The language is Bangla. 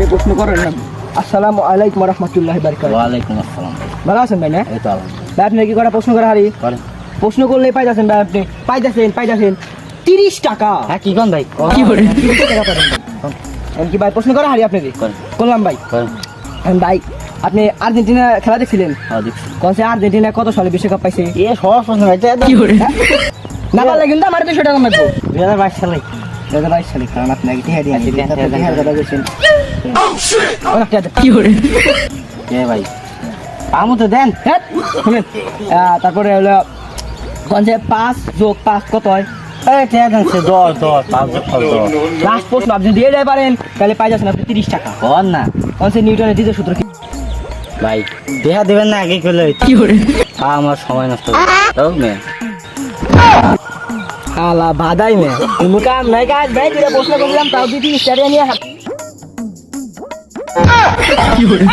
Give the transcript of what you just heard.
যে প্রশ্ন করেন না। আসসালামু আলাইকুম ওয়া রাহমাতুল্লাহি ওয়া বারাকাতুহু। ওয়া আলাইকুম আসসালাম। ভালো আছেন ভাই না? এই তো আলহামদুলিল্লাহ। ভাই আপনি কি কটা প্রশ্ন করে হারি? করেন। প্রশ্ন করলে পাইতাছেন ভাই, আপনি পাইতাছেন 30 টাকা। হ্যাঁ কি কোন ভাই? কি করে 30 টাকা পাবেন ভাই? কি ভাই প্রশ্ন করে হারি আপনাকে? করেন। করলাম ভাই। করেন। ভাই আপনি আর্জেন্টিনা খেলা দেখছিলেন? হ্যাঁ দেখছি। কোন সে আর্জেন্টিনা কত সালে বিশ্বকাপ পাইছে? এ সহজ প্রশ্ন ভাই। কি করে না পারলে কিন্তু আমার 200 টাকা লাগবে। 2022 সালে। 2022 সালে কারণ আপনি আগে টিহা দিয়ে আচ্ছা, আপনি টিহা টিহার কথা বলছেন। কি করে? কে ভাই? আমু তো দেন। হ্যাঁ শুনেন, তারপরে হলো কোন যে 5 যোগ 5 কত হয়? এই কে জানছে? 10 5 লাস্ট প্রশ্ন আপনি দিয়ে যায় পারেন তাহলে পাই যাচ্ছেন আপনি 30 টাকা। কোন না কোন সে নিউটনের দ্বিতীয় সূত্র কি? ভাই দেহা দিবেন না আগে কইলে কি করে আমার সময় নষ্ট তো মে আলা বাদাই মে তুমি কাম নাই কাজ ভাই, দুটা প্রশ্ন করলাম তাও 30 টাকা নিয়ে কি করে